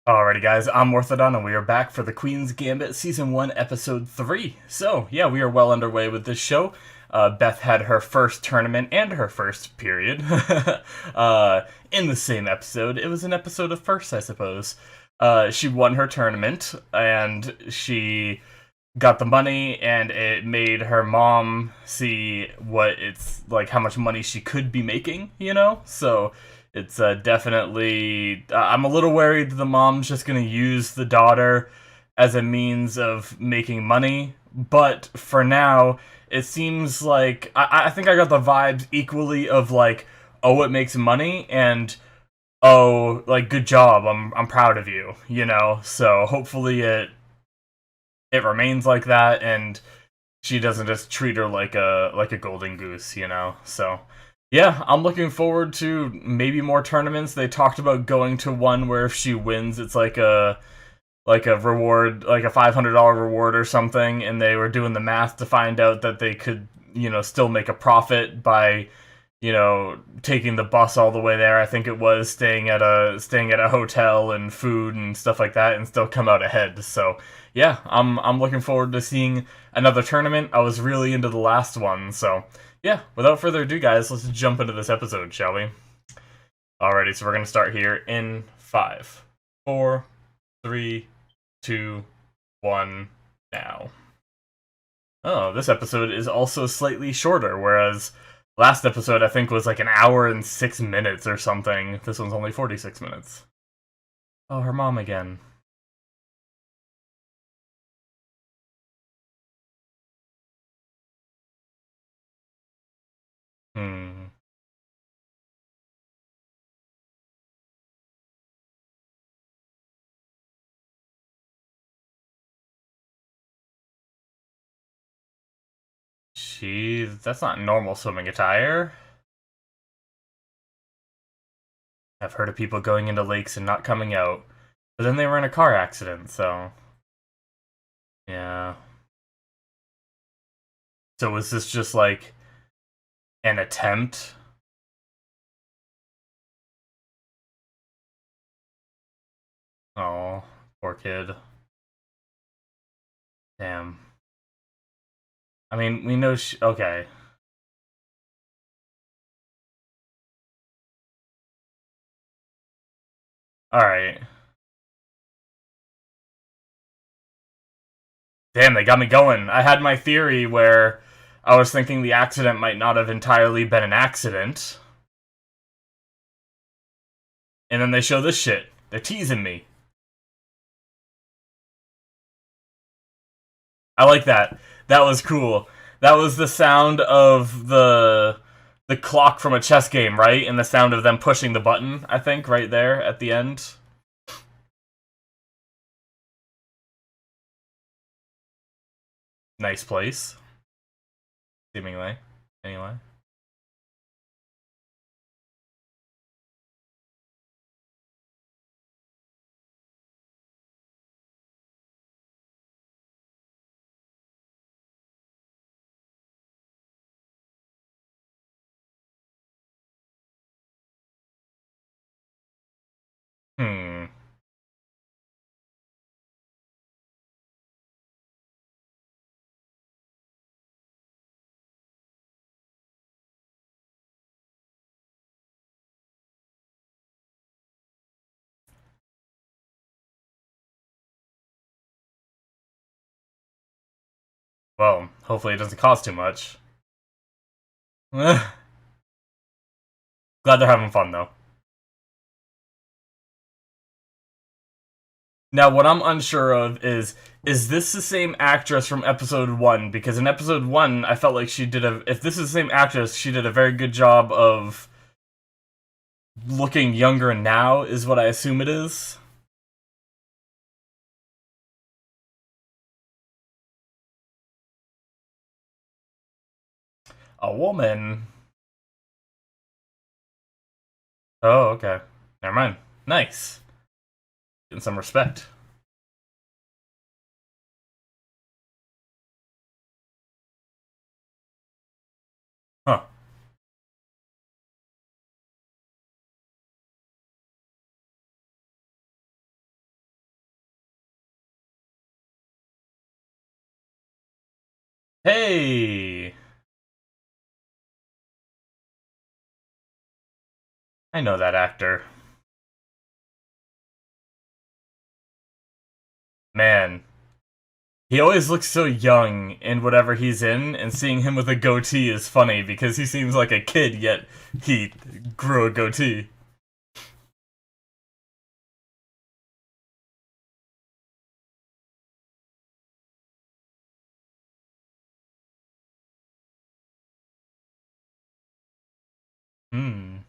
Alrighty, guys, I'm Morthadon, and we are back for the Queen's Gambit Season 1, Episode 3. So, yeah, we are well underway with this show. Beth had her first tournament and her first period in the same episode. It was an episode of first, I suppose. She won her tournament, and she got the money, and it made her mom see what it's like, how much money she could be making, you know? So it's definitely. I'm a little worried that the mom's just gonna use the daughter as a means of making money, but for now, it seems like. I think I got the vibes equally of like, oh, it makes money, and oh, like, good job, I'm proud of you, you know? So hopefully it remains like that, and she doesn't just treat her like a golden goose, you know. So yeah, I'm looking forward to maybe more tournaments. They talked about going to one where if she wins, it's like a reward, like a $500 reward or something, and they were doing the math to find out that they could, still make a profit by, taking the bus all the way there. I think it was staying at a hotel and food and stuff like that, and still come out ahead. So yeah, I'm looking forward to seeing another tournament. I was really into the last one, so yeah. Without further ado, guys, let's jump into this episode, shall we? Alrighty, so we're gonna start here in 5, 4, 3, 2, 1, now. Oh, this episode is also slightly shorter, whereas last episode I think was like an hour and 6 minutes or something. This one's only 46 minutes. Oh, her mom again. Hmm. That's not normal swimming attire. I've heard of people going into lakes and not coming out, but then they were in a car accident, so yeah. So was this just like an attempt? Oh, poor kid. Damn. I mean, we know she. Okay. Alright. Damn, they got me going. I had my theory where I was thinking the accident might not have entirely been an accident. And then they show this shit. They're teasing me. I like that. That was cool. That was the sound of the clock from a chess game, right? And the sound of them pushing the button, I think, right there at the end. Nice place, seemingly. Anyway. Hmm. Well, hopefully it doesn't cost too much. Glad they're having fun, though. Now, what I'm unsure of is this the same actress from episode 1? Because in episode 1, I felt like she did a. If this is the same actress, she did a very good job of looking younger now, is what I assume it is. A woman. Oh, okay. Never mind. Nice. Getting some respect. Huh. Hey! I know that actor. Man, he always looks so young in whatever he's in, and seeing him with a goatee is funny because he seems like a kid, yet he grew a goatee. Hmm.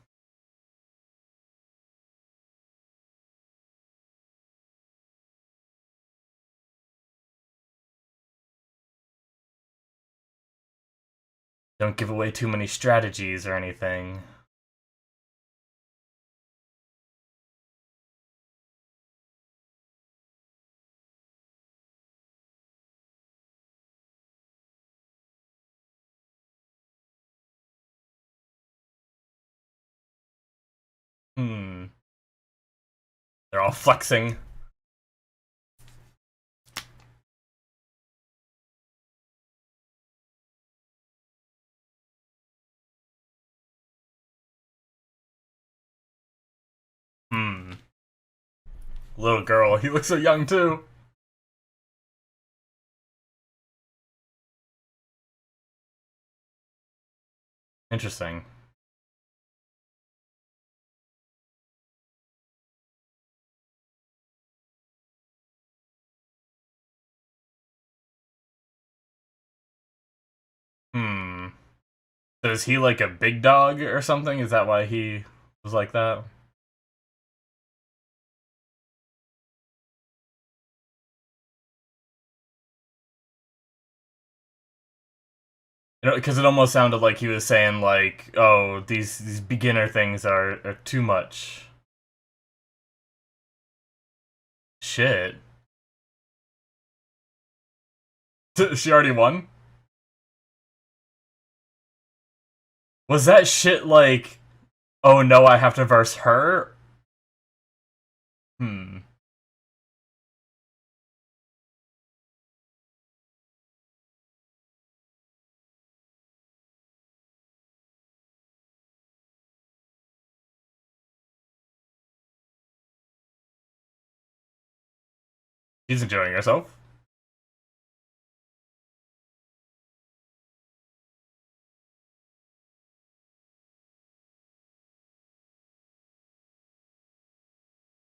Don't give away too many strategies or anything. Hmm. They're all flexing. Hmm. Little girl, he looks so young too. Interesting. Hmm. So is he like a big dog or something? Is that why he was like that? You know, because it almost sounded like he was saying like, "Oh, these beginner things are too much." Shit. She already won? Was that shit like, "Oh no, I have to verse her"? Hmm. She's enjoying herself.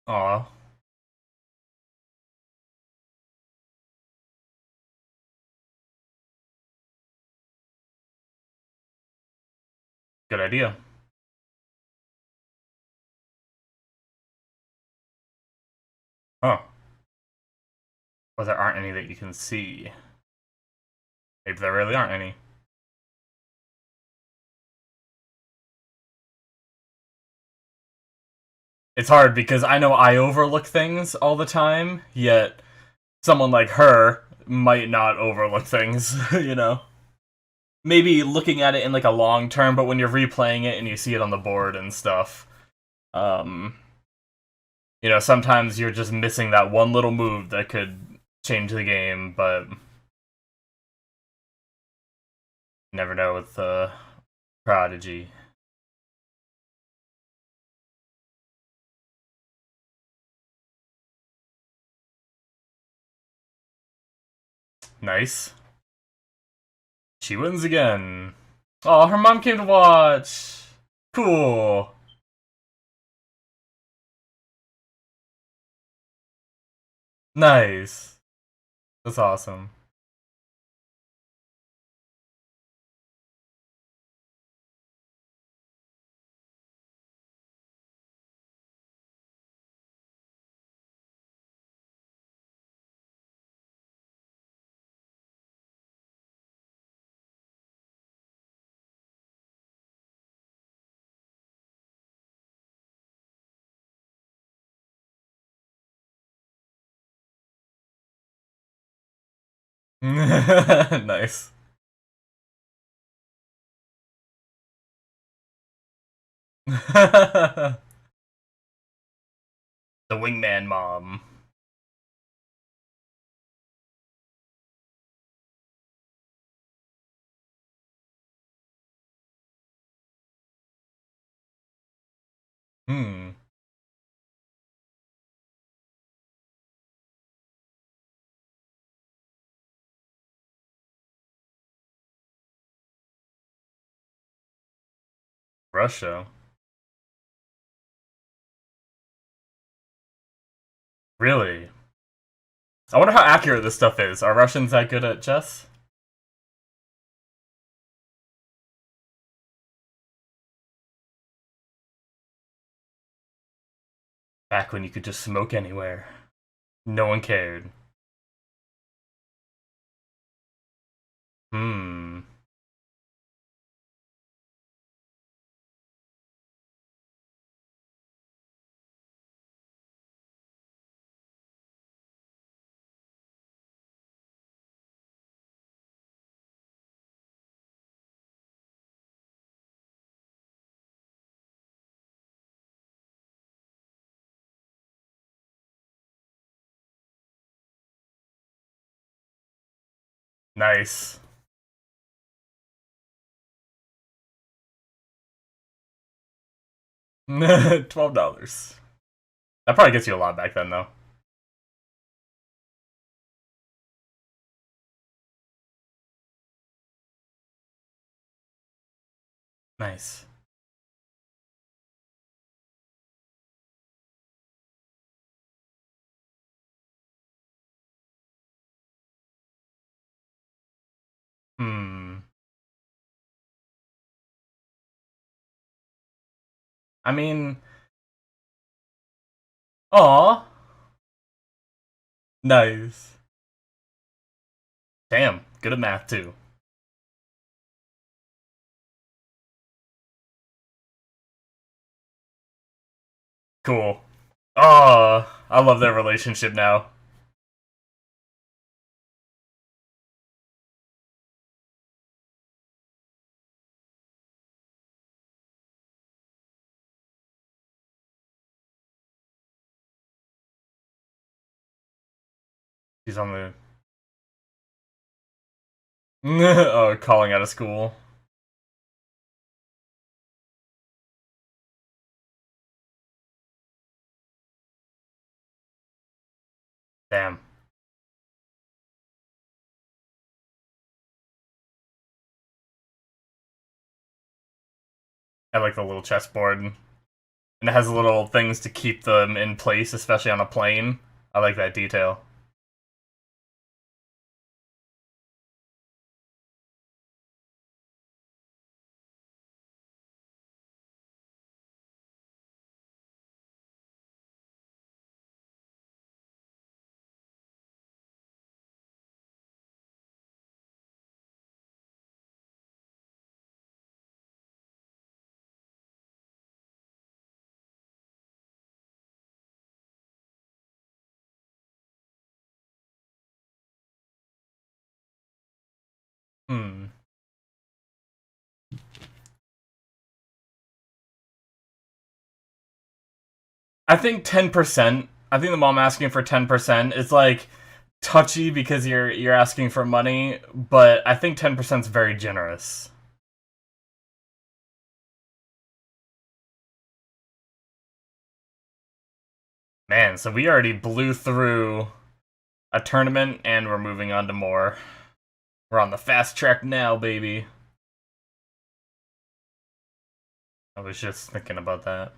Aw, good idea. Huh. Well, there aren't any that you can see. Maybe there really aren't any. It's hard because I know I overlook things all the time, yet someone like her might not overlook things, you know? Maybe looking at it in like a long term, but when you're replaying it and you see it on the board and stuff, um, sometimes you're just missing that one little move that could change the game, but never know with Prodigy. Nice. She wins again. Oh, her mom came to watch. Cool. Nice. That's awesome. Nice. The wingman mom. Hmm. Russia. Really? I wonder how accurate this stuff is. Are Russians that good at chess? Back when you could just smoke anywhere. No one cared. Hmm. Nice. $12. That probably gets you a lot back then, though. Nice. Hmm. I mean, aw. Nice. Damn. Good at math, too. Cool. Oh, I love their relationship now. He's on the oh, calling out of school. Damn. I like the little chessboard. And it has little things to keep them in place, especially on a plane. I like that detail. Hmm. I think 10%. I think the mom asking for 10% is like touchy because you're asking for money, but I think 10% is very generous. Man, so we already blew through a tournament and we're moving on to more. We're on the fast track now, baby. I was just thinking about that.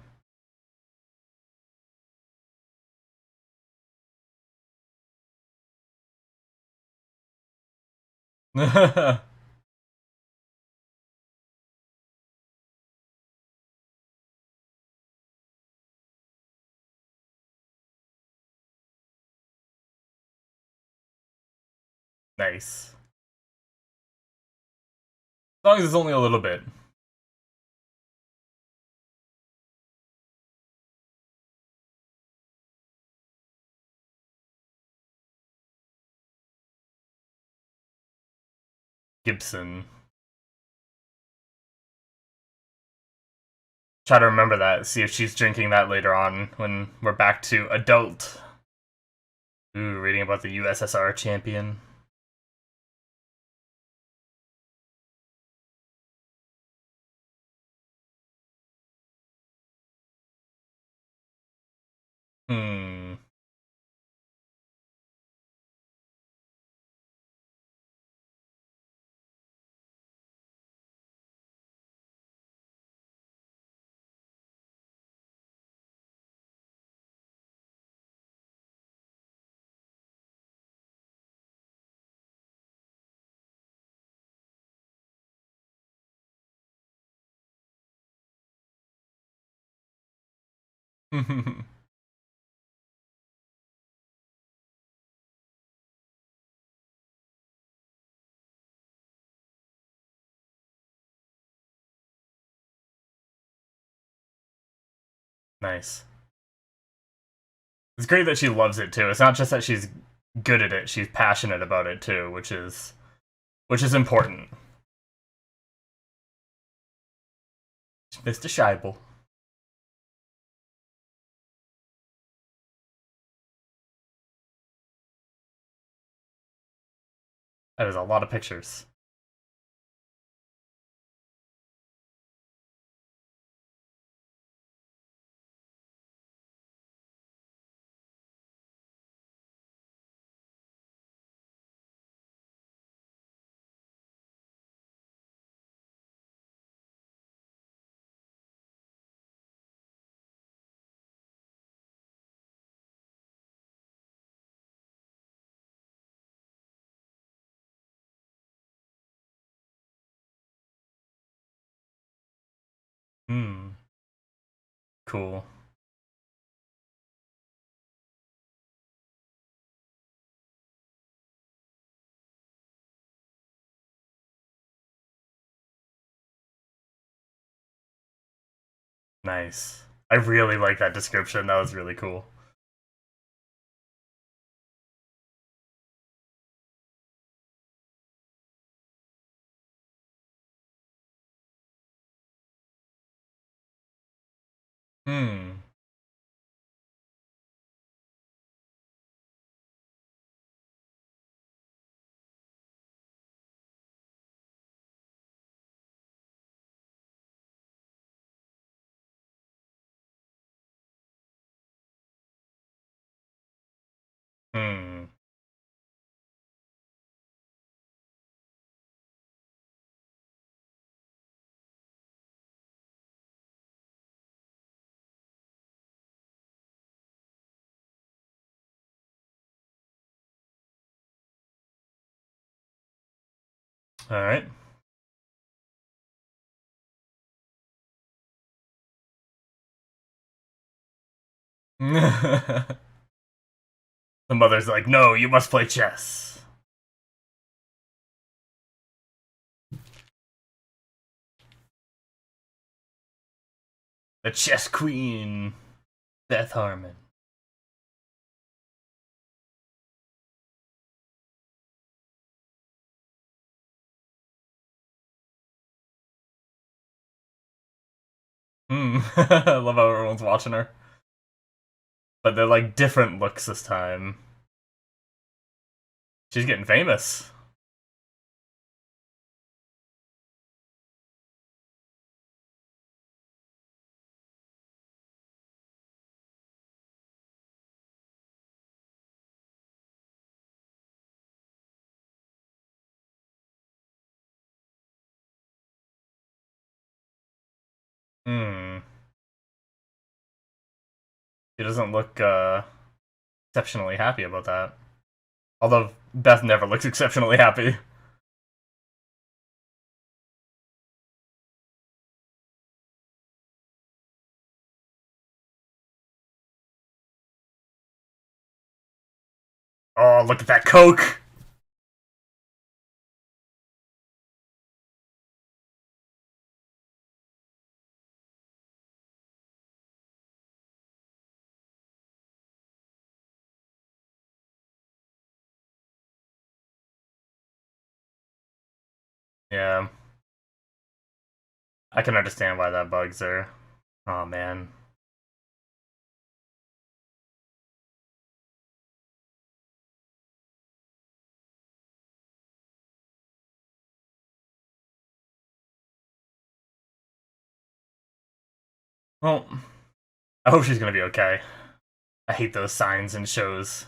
Nice. As long as it's only a little bit. Gibson. Try to remember that, see if she's drinking that later on when we're back to adult. Ooh, reading about the USSR champion. Nice. It's great that she loves it too. It's not just that she's good at it; she's passionate about it too, which is important. Mr. Scheibel. That is a lot of pictures. Hmm. Cool. Nice. I really like that description. That was really cool. Hmm. Hmm. All right. The mother's like, "No, you must play chess." The chess queen, Beth Harmon. Hmm. I love how everyone's watching her, but they're like different looks this time. She's getting famous. Hmm. She doesn't look exceptionally happy about that. Although Beth never looks exceptionally happy. Oh, look at that Coke! Yeah, I can understand why that bugs her. Oh man. Well, I hope she's gonna be okay. I hate those signs and shows.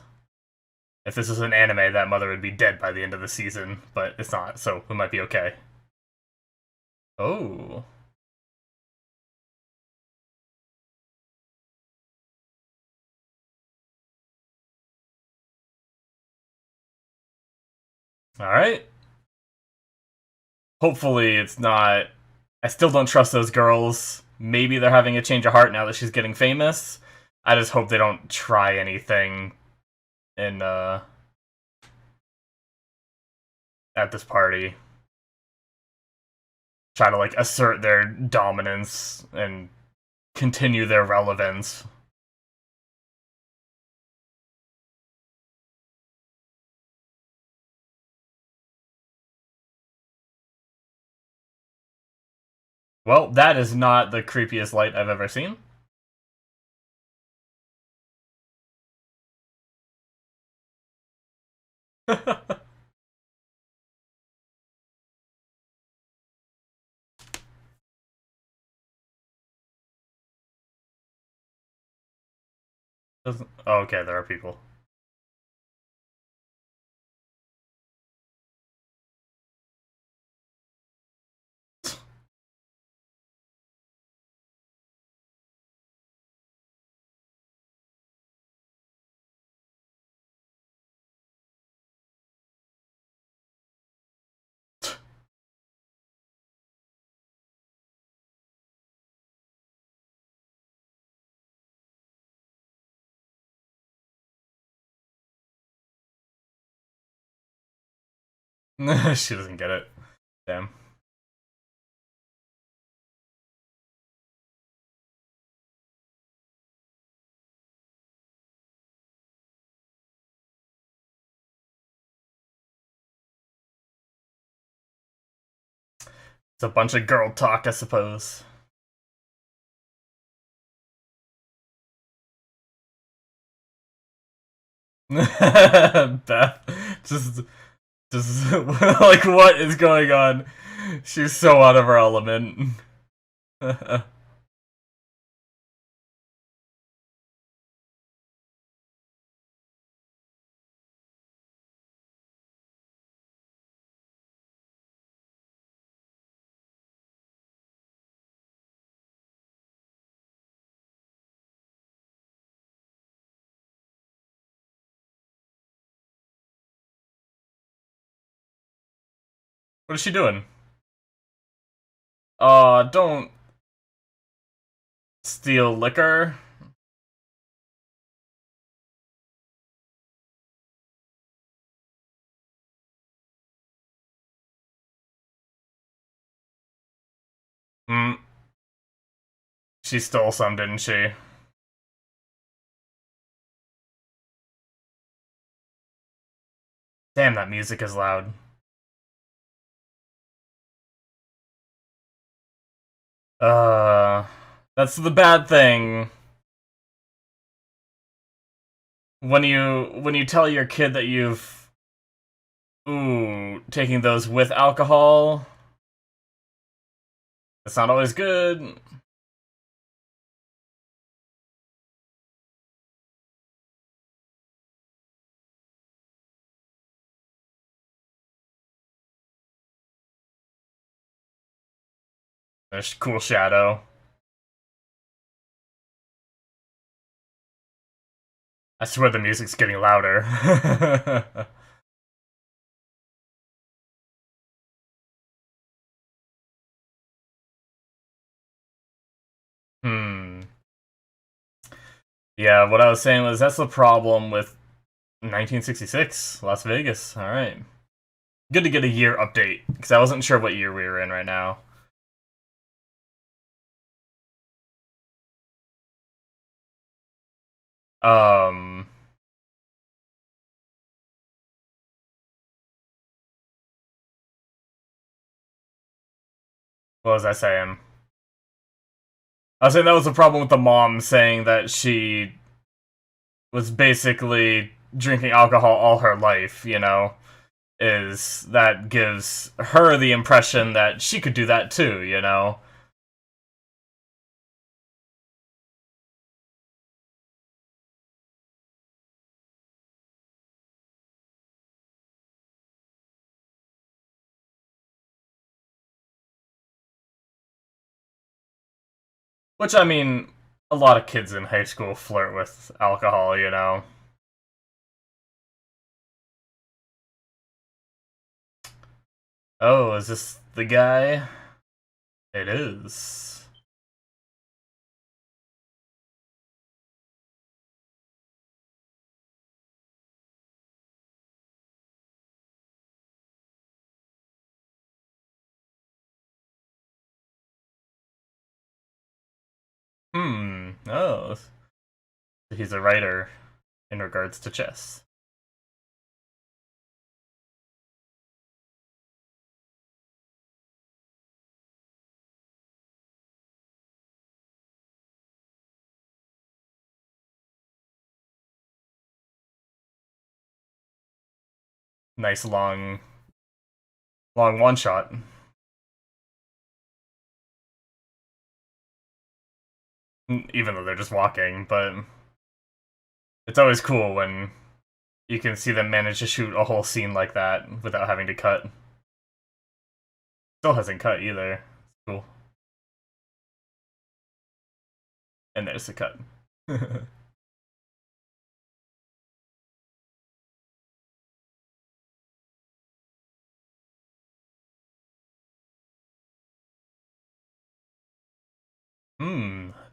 If this was an anime, that mother would be dead by the end of the season, but it's not, so we might be okay. Oh. Alright. Hopefully it's not... I still don't trust those girls. Maybe they're having a change of heart now that she's getting famous. I just hope they don't try anything in at this party. Try to like assert their dominance and continue their relevance. Well, that is not the creepiest light I've ever seen. Oh, okay, there are people. She doesn't get it. Damn. It's a bunch of girl talk, I suppose. Beth, just like what is going on? She's so out of her element. What is she doing? Don't steal liquor. Hmm. She stole some, didn't she? Damn, that music is loud. Uh, that's the bad thing. When you tell your kid that you've taking those with alcohol, it's not always good. There's cool shadow. I swear the music's getting louder. Hmm. Yeah, what I was saying was that's the problem with 1966, Las Vegas. All right. Good to get a year update because I wasn't sure what year we were in right now. Um, what was I saying? I was saying that was the problem with the mom saying that she was basically drinking alcohol all her life, is that gives her the impression that she could do that too. Which, I mean, a lot of kids in high school flirt with alcohol. Oh, is this the guy? It is. Oh, he's a writer in regards to chess. Nice long one shot. Even though they're just walking, but it's always cool when you can see them manage to shoot a whole scene like that without having to cut. Still hasn't cut either. Cool. And there's the cut.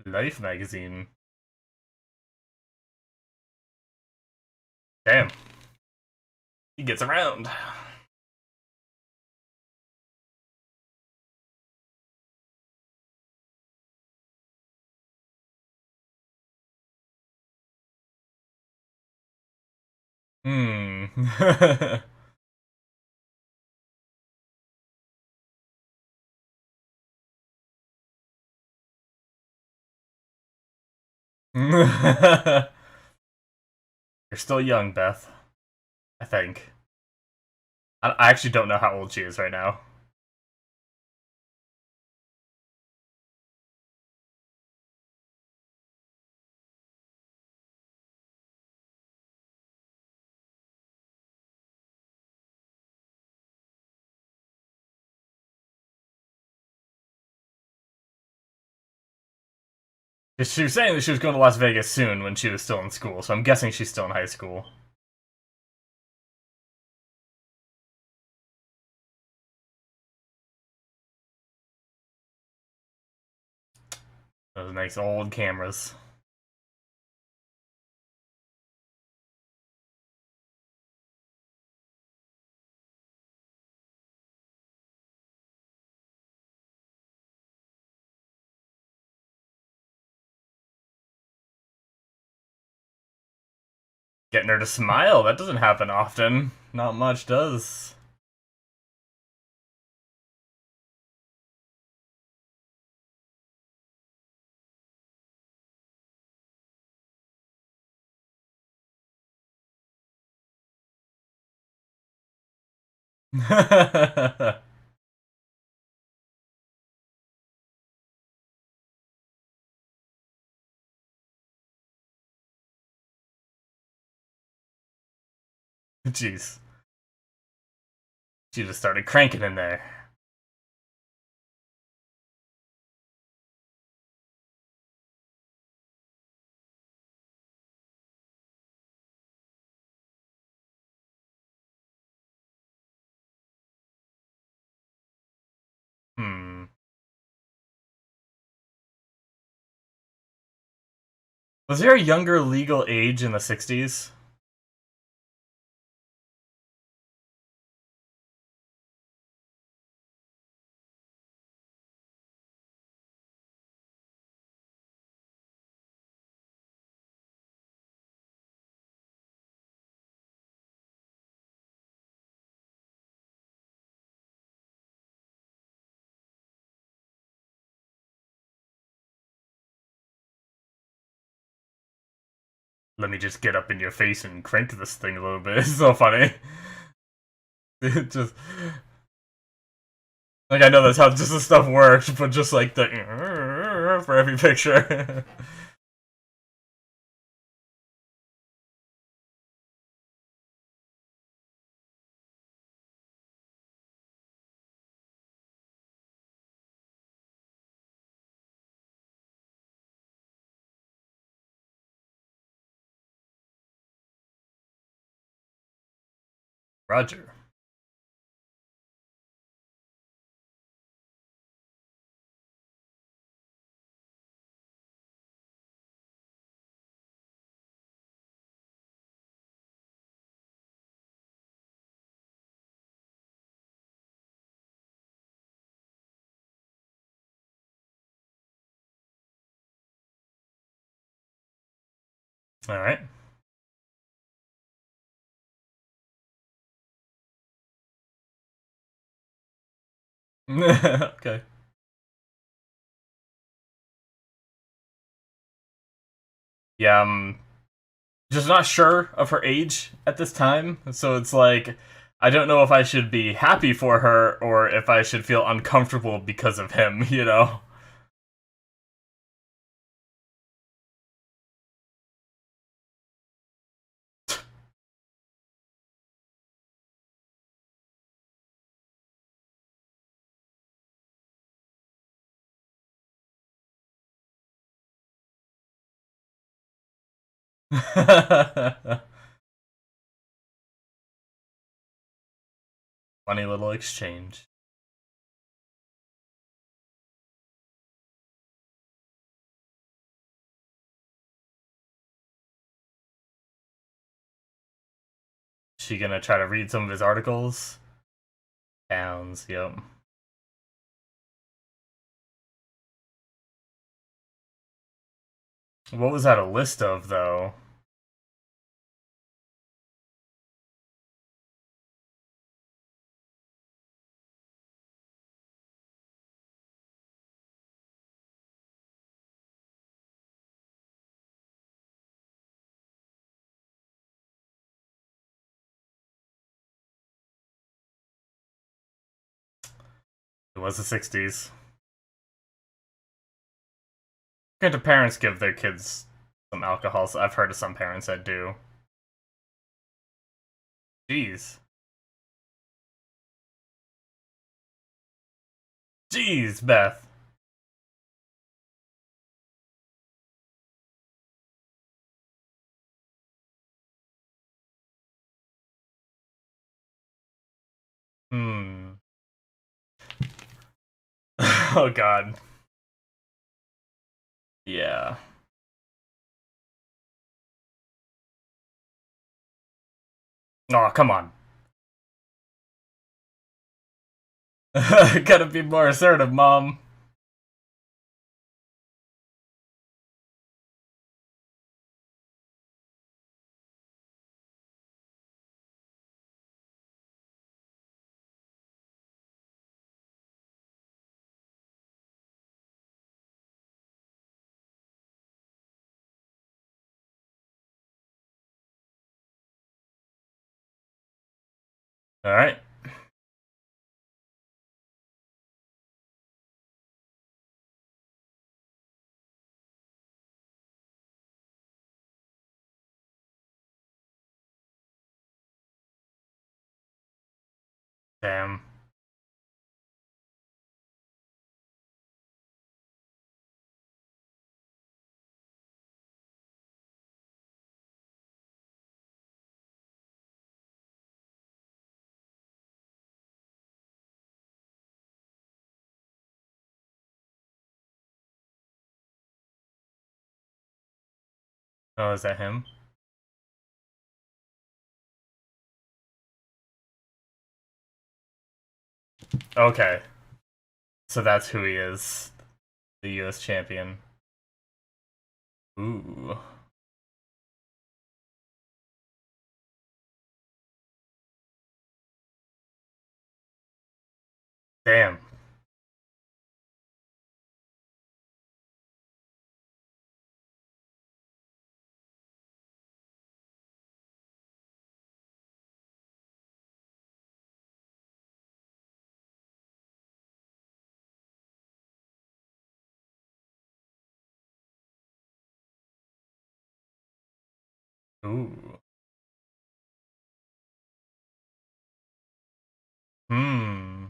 Life magazine. Damn. He gets around. Hmm. You're still young, Beth. I think. I actually don't know how old she is right now. She was saying that she was going to Las Vegas soon when she was still in school, so I'm guessing she's still in high school. Those nice old cameras. Getting her to smile, that doesn't happen often. Not much does. Jeez. She just started cranking in there. Hmm. Was there a younger legal age in the 60s? Let me just get up in your face and crank this thing a little bit. It's so funny. It just like I know that's how just the stuff works, but just like the for every picture. Roger. All right. Okay. Yeah, I'm just not sure of her age at this time, so it's like I don't know if I should be happy for her or if I should feel uncomfortable because of him, you know? Funny little exchange. She gonna try to read some of his articles? Pounds, yep. What was that a list of, though? It was the 60s. Can't parents give their kids some alcohol? So I've heard of some parents that do. Jeez. Jeez, Beth. Hmm. Oh, God. Yeah. Oh, come on. Gotta be more assertive, Mom. Alright. Damn. Oh, is that him? Okay. So that's who he is. The US champion. Ooh. Damn. Ooh. Hmm.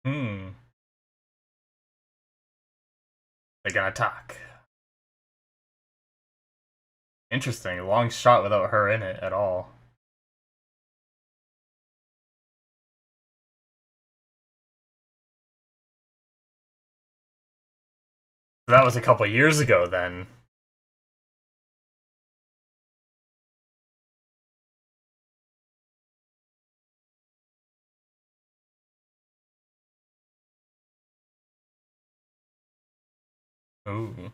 Hmm. They're gonna talk. Interesting. Long shot without her in it at all. That was a couple years ago then. Ooh.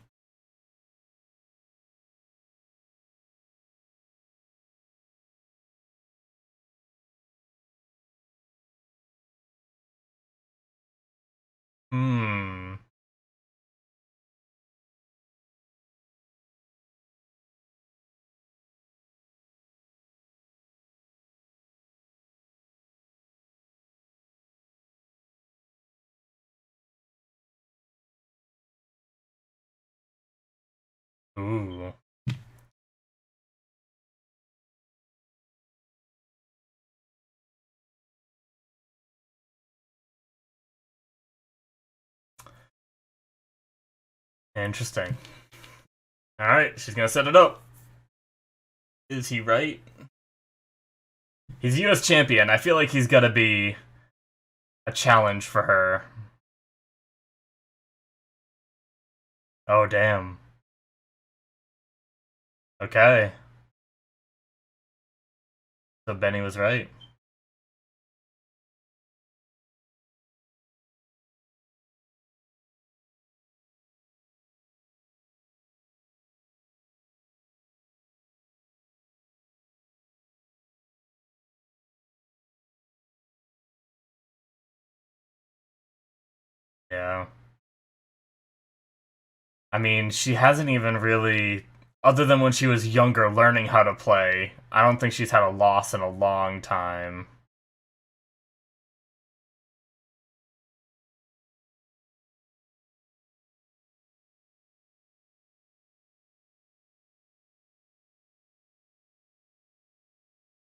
Hmm. Ooh. Interesting. Alright, she's gonna set it up. Is he right? He's US champion. I feel like he's gotta be a challenge for her. Oh, damn. Okay. So Benny was right. Yeah. I mean, she hasn't even really, other than when she was younger learning how to play, I don't think she's had a loss in a long time.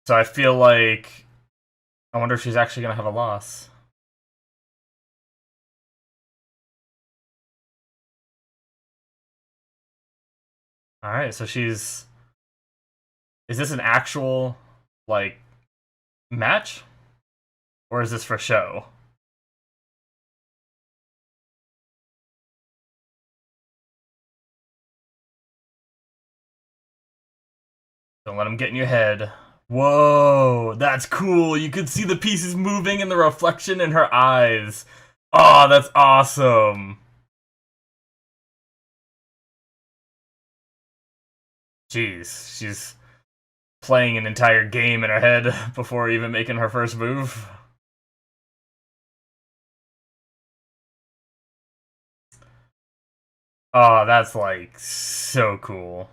So I feel like, I wonder if she's actually gonna have a loss. Alright, so she's, is this an actual, like, match? Or is this for show? Don't let him get in your head. Whoa, that's cool. You could see the pieces moving in the reflection in her eyes. Oh, that's awesome. Jeez, she's playing an entire game in her head before even making her first move. Oh, that's like so cool.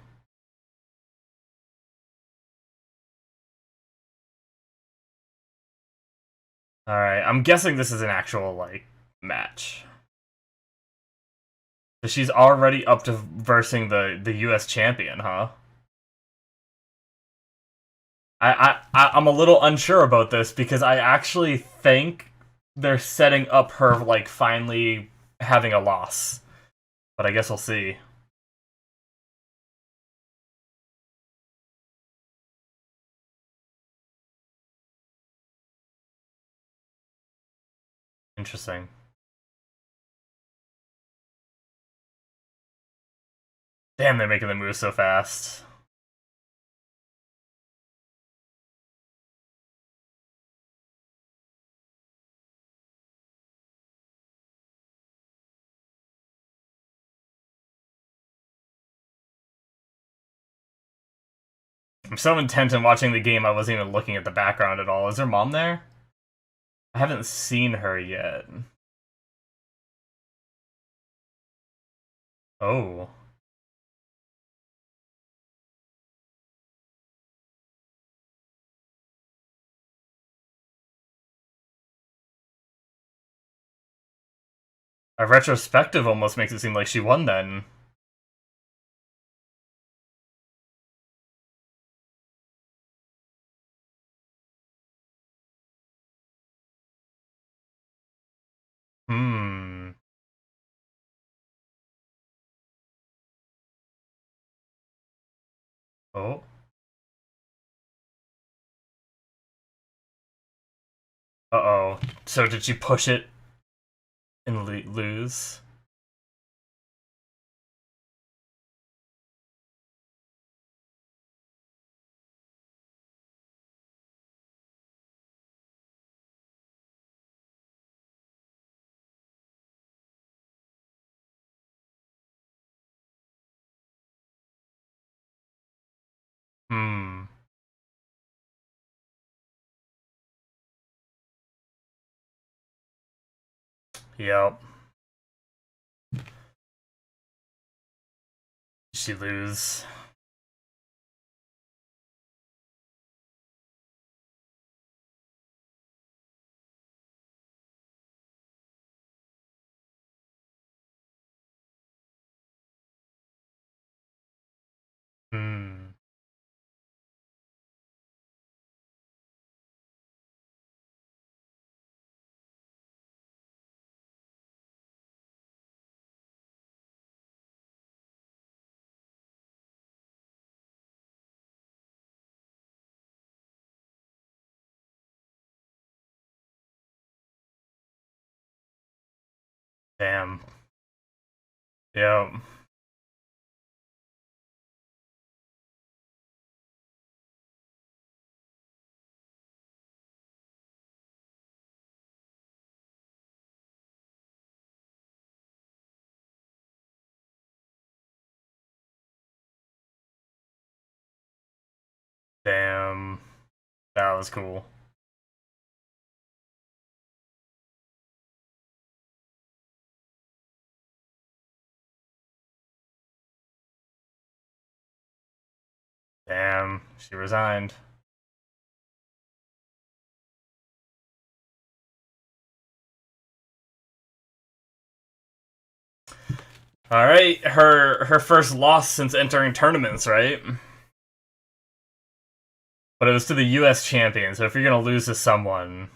Alright, I'm guessing this is an actual, like, match. So she's already up to versing the US champion, huh? I'm a little unsure about this because I actually think they're setting up her, like, finally having a loss. But I guess we'll see. Interesting. Damn, they're making the move so fast. I'm so intent on watching the game I wasn't even looking at the background at all. Is her mom there? I haven't seen her yet. Oh. A retrospective almost makes it seem like she won then. Hmm. Oh. Uh-oh. So did she push it and lose? Hmm. Yep. She lose. Hmm. Damn. Yep. Damn. That was cool. Damn. She resigned. All right, her first loss since entering tournaments, right? But it was to the U.S. champion. So if you're gonna lose to someone,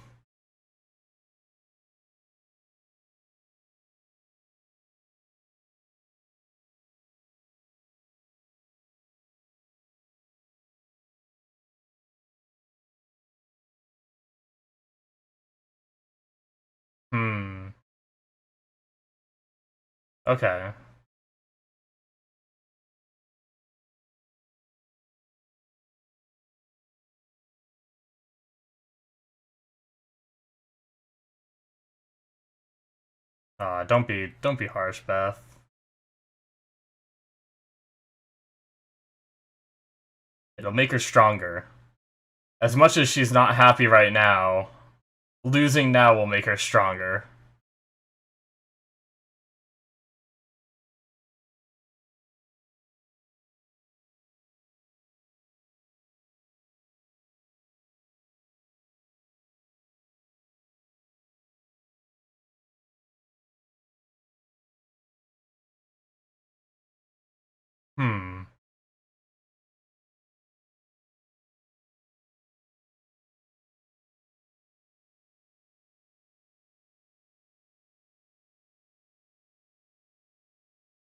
hmm. Okay. Don't be harsh, Beth. It'll make her stronger. As much as she's not happy right now, losing now will make her stronger. Hmm.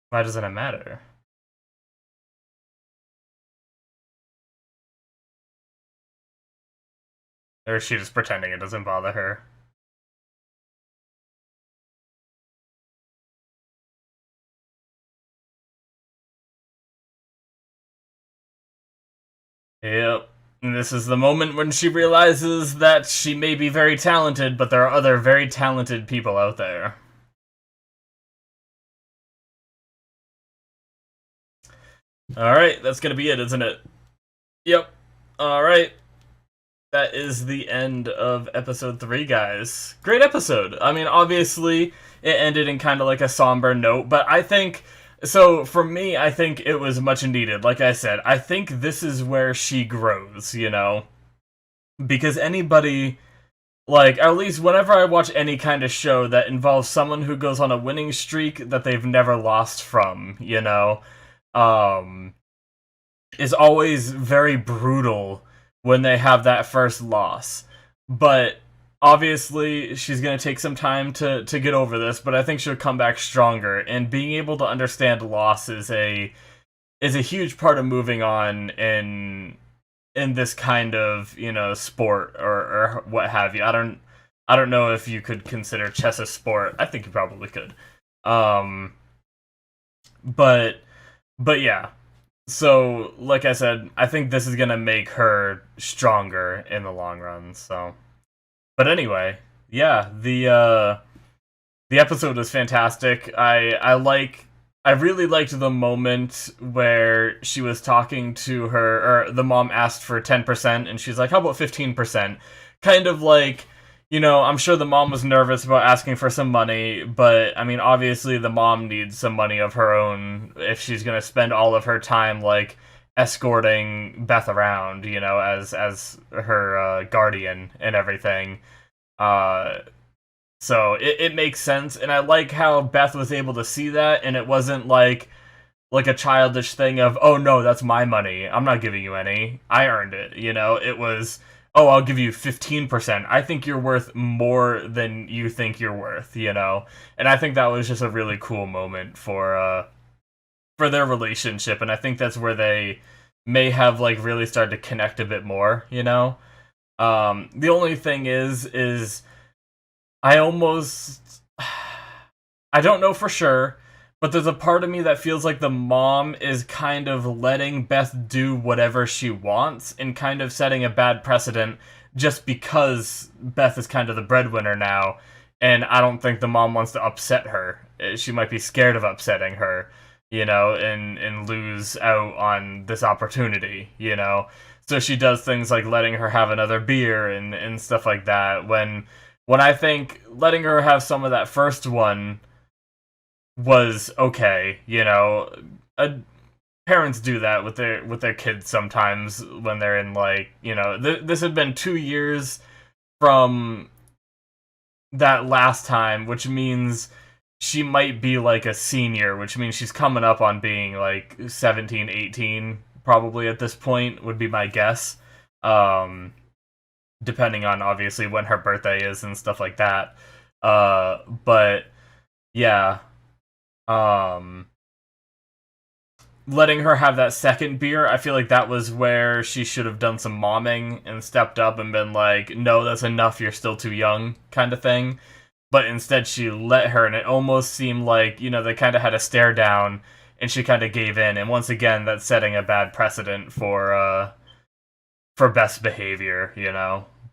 Why doesn't it matter? Or is she just pretending it doesn't bother her? Yep. And this is the moment when she realizes that she may be very talented, but there are other very talented people out there. Alright, that's gonna be it, isn't it? Yep. Alright. That is the end of episode 3, guys. Great episode. I mean, obviously, it ended in kind of like a somber note, but I think. So, for me, I think it was much needed. Like I said, I think this is where she grows, you know? Because anybody. Like, at least whenever I watch any kind of show that involves someone who goes on a winning streak that they've never lost from, you know? Um, is always very brutal when they have that first loss. But obviously, she's going to take some time to get over this, but I think she'll come back stronger. And being able to understand loss is a huge part of moving on in this kind of, you know, sport or what have you. I don't know if you could consider chess a sport. I think you probably could. Um but yeah, so, like I said, I think this is gonna make her stronger in the long run. So, but anyway, yeah, the episode was fantastic. I really liked the moment where she was talking to her, or the mom asked for 10%, and she's like, how about 15%? Kind of like, I'm sure the mom was nervous about asking for some money, but, I mean, obviously the mom needs some money of her own if she's gonna spend all of her time, like, escorting Beth around, as her guardian and everything. Uh, so it makes sense, and I like how Beth was able to see that, and it wasn't like a childish thing of, oh no, that's my money, I'm not giving you any, I earned it. It was, oh, I'll give you 15%. I think you're worth more than you think you're worth. And I think that was just a really cool moment for their relationship, and I think that's where they may have like really started to connect a bit more. The only thing is I almost I don't know for sure, but there's a part of me that feels like the mom is kind of letting Beth do whatever she wants and kind of setting a bad precedent just because Beth is kind of the breadwinner now, and I don't think the mom wants to upset her. She might be scared of upsetting her, and lose out on this opportunity. So she does things like letting her have another beer and stuff like that, when I think letting her have some of that first one was okay. Parents do that with their kids sometimes when they're in this had been 2 years from that last time, which means she might be like a senior, which means she's coming up on being like 17, 18 probably at this point, would be my guess. Depending on obviously when her birthday is and stuff like that. But yeah, um, letting her have that second beer, I feel like that was where she should have done some momming and stepped up and been like, no, that's enough, you're still too young, kind of thing. But instead she let her, and it almost seemed like, they kind of had a stare down, and she kind of gave in, and once again, that's setting a bad precedent for best behavior.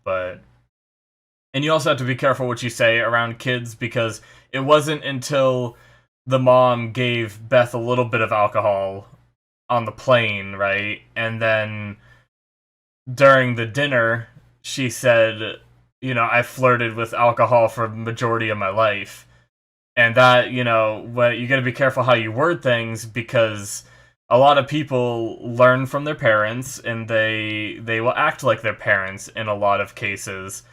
But, and you also have to be careful what you say around kids, because it wasn't until the mom gave Beth a little bit of alcohol on the plane, right? And then during the dinner, she said, I flirted with alcohol for the majority of my life. And that, when you gotta be careful how you word things, because a lot of people learn from their parents, and they will act like their parents in a lot of cases.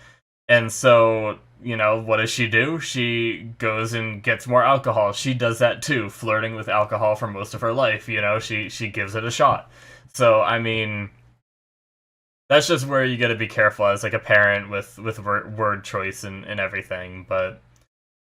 And so, what does she do? She goes and gets more alcohol. She does that too, flirting with alcohol for most of her life. She gives it a shot. So, I mean, that's just where you gotta be careful as like a parent with word choice and everything. But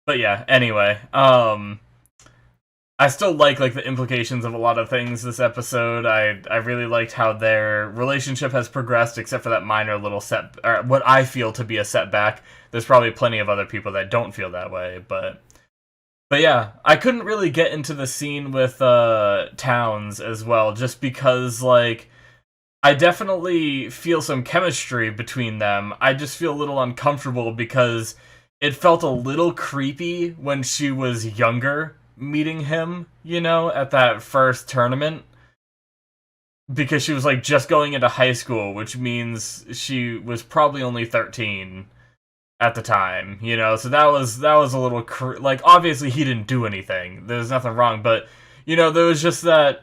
yeah, anyway, I still like the implications of a lot of things this episode. I really liked how their relationship has progressed, except for that minor little or what I feel to be a setback. There's probably plenty of other people that don't feel that way, but yeah, I couldn't really get into the scene with Towns as well, just because I definitely feel some chemistry between them. I just feel a little uncomfortable because it felt a little creepy when she was younger, meeting him, at that first tournament. Because she was just going into high school, which means she was probably only 13 at the time, so that was a little obviously he didn't do anything. There's nothing wrong, but there was just that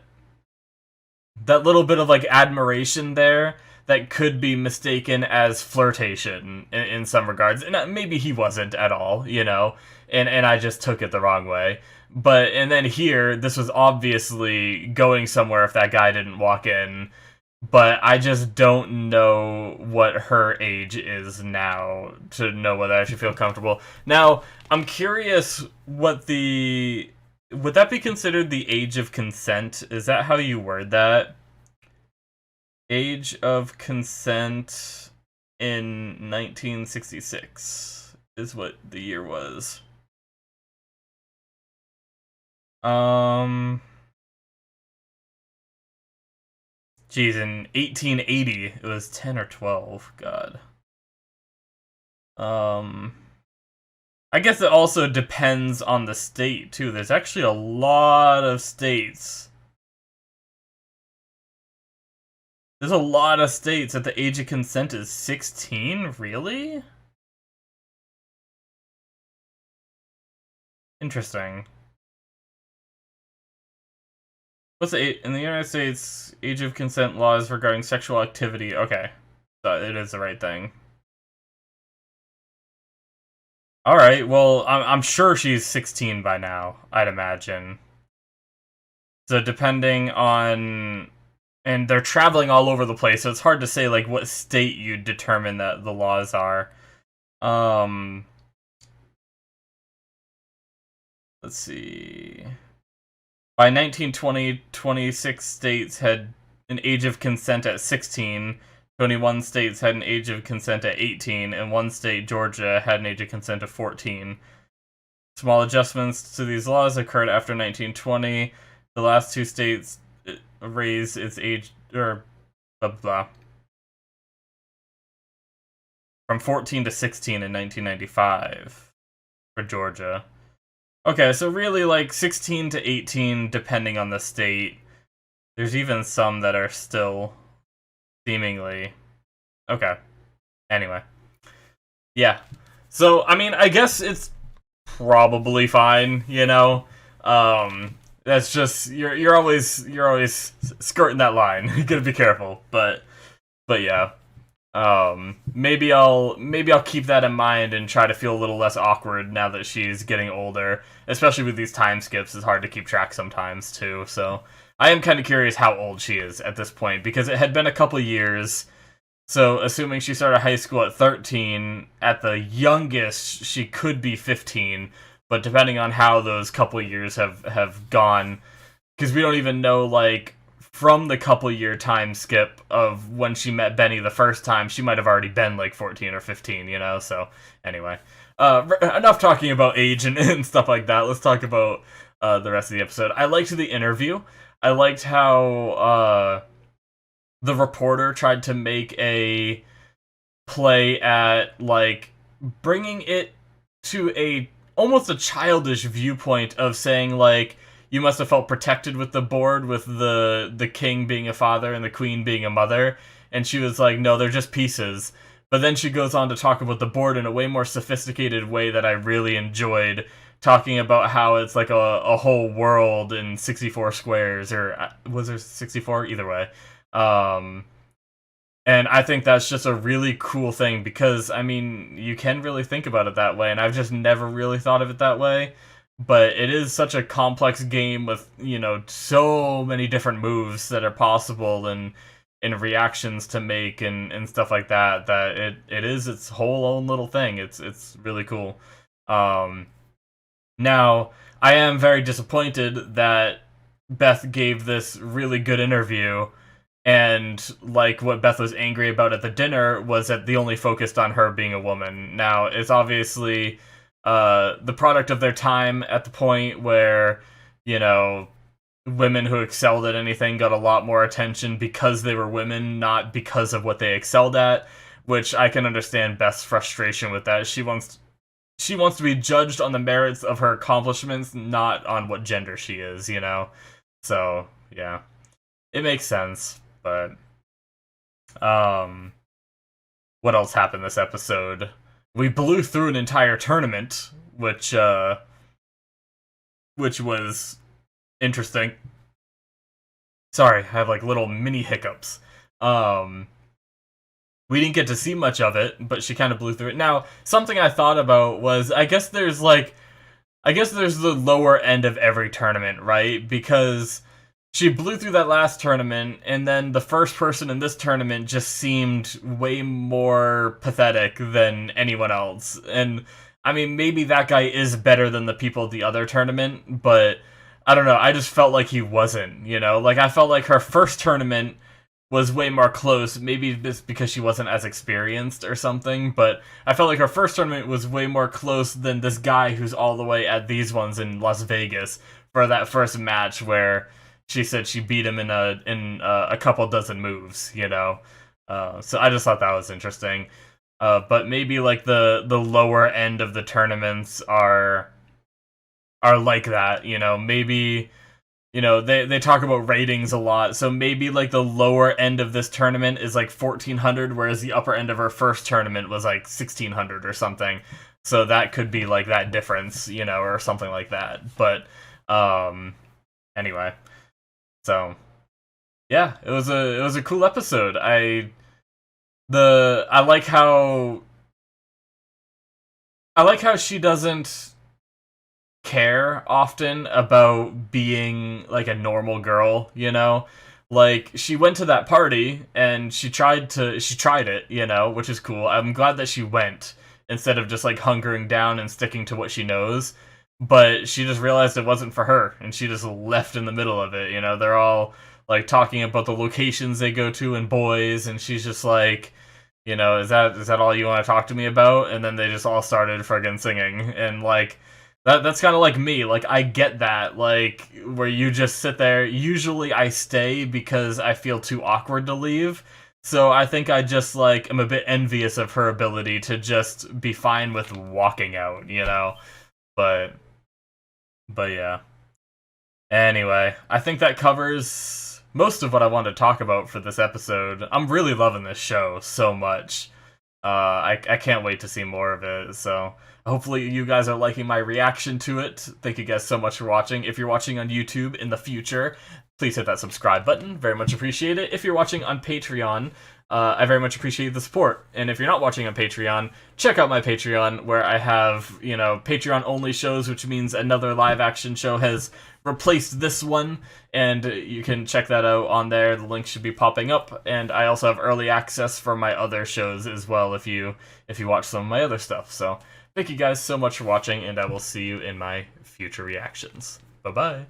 little bit of admiration there that could be mistaken as flirtation in some regards, and maybe he wasn't at all, and I just took it the wrong way. But and then here, this was obviously going somewhere if that guy didn't walk in. But I just don't know what her age is now to know whether I should feel comfortable. Now, I'm curious would that be considered the age of consent? Is that how you word that? Age of consent in 1966 is what the year was. Geez, in 1880, it was 10 or 12. God. I guess it also depends on the state, too. There's actually a lot of states. There's a lot of states that the age of consent is 16? Really? Interesting. What's the in the United States age of consent laws regarding sexual activity? Okay, so it is the right thing. All right, well, I'm sure she's 16 by now. I'd imagine. So depending on, and they're traveling all over the place, so it's hard to say like what state you determine that the laws are. Um, let's see. By 1920, 26 states had an age of consent at 16, 21 states had an age of consent at 18, and one state, Georgia, had an age of consent of 14. Small adjustments to these laws occurred after 1920. The last two states raised its age, or blah blah, from 14 to 16 in 1995 for Georgia. Okay, so really like 16 to 18 depending on the state. There's even some that are still seemingly okay. Anyway. Yeah. So, I mean, I guess it's probably fine, you know. That's just you're always skirting that line. You gotta be careful. But yeah. Maybe I'll keep that in mind and try to feel a little less awkward now that she's getting older. Especially with these time skips, it's hard to keep track sometimes too. So I am kind of curious how old she is at this point because it had been a couple years. So assuming she started high school at 13, at the youngest she could be 15. But depending on how those couple years have gone, because we don't even know like from the couple year time skip of when she met Benny the first time, she might have already been like 14 or 15, you know? So, anyway. Enough talking about age and stuff like that. Let's talk about the rest of the episode. I liked the interview. I liked how the reporter tried to make a play at, like, bringing it to a almost a childish viewpoint of saying, like, you must have felt protected with the board, with the king being a father and the queen being a mother. And she was like, no, they're just pieces. But then she goes on to talk about the board in a way more sophisticated way that I really enjoyed, talking about how it's like a whole world in 64 squares, or was there 64? Either way. And I think that's just a really cool thing because, I mean, you can really think about it that way, and I've just never really thought of it that way. But it is such a complex game with, you know, so many different moves that are possible and reactions to make and stuff like that, that it is its whole own little thing. It's really cool. Now, I am very disappointed that Beth gave this really good interview, and like what Beth was angry about at the dinner was that they only focused on her being a woman. Now, it's obviously the product of their time at the point where, you know, women who excelled at anything got a lot more attention because they were women, not because of what they excelled at, which I can understand Beth's frustration with that. She wants to be judged on the merits of her accomplishments, not on what gender she is, you know? So, yeah. It makes sense, but what else happened this episode? We blew through an entire tournament, which was interesting. Sorry, I have like little mini hiccups. We didn't get to see much of it, but she kind of blew through it. Now, something I thought about was, I guess there's the lower end of every tournament, right? Because she blew through that last tournament, and then the first person in this tournament just seemed way more pathetic than anyone else. And, I mean, maybe that guy is better than the people at the other tournament, but I don't know, I just felt like he wasn't, you know? Like, I felt like her first tournament was way more close, maybe just because she wasn't as experienced or something, but I felt like her first tournament was way more close than this guy who's all the way at these ones in Las Vegas for that first match where she said she beat him in a couple dozen moves, you know? So I just thought that was interesting. But maybe like the lower end of the tournaments are like that, you know, maybe, you know, they talk about ratings a lot, so maybe like the lower end of this tournament is like 1400, whereas the upper end of her first tournament was like 1600 or something. So that could be like that difference, you know, or something like that. But anyway, so yeah, it was a cool episode. I like how she doesn't care often about being like a normal girl, you know? Like she went to that party and she tried it, you know, which is cool. I'm glad that she went instead of just like hunkering down and sticking to what she knows. But she just realized it wasn't for her and she just left in the middle of it, you know. They're all like talking about the locations they go to and boys, and she's just like, you know, is that all you want to talk to me about? And then they just all started friggin' singing, and like that's kind of like me. Like I get that, like where you just sit there. Usually I stay because I feel too awkward to leave. So I think I just like am a bit envious of her ability to just be fine with walking out, you know. But yeah. Anyway, I think that covers most of what I wanted to talk about for this episode. I'm really loving this show so much. I can't wait to see more of it, so hopefully you guys are liking my reaction to it. Thank you guys so much for watching. If you're watching on YouTube in the future, please hit that subscribe button. Very much appreciate it. If you're watching on Patreon, I very much appreciate the support. And if you're not watching on Patreon, check out my Patreon, where I have, you know, Patreon-only shows, which means another live-action show has replaced this one, and you can check that out on there. The link should be popping up, and I also have early access for my other shows as well if you watch some of my other stuff. So thank you guys so much for watching, and I will see you in my future reactions. Bye-bye.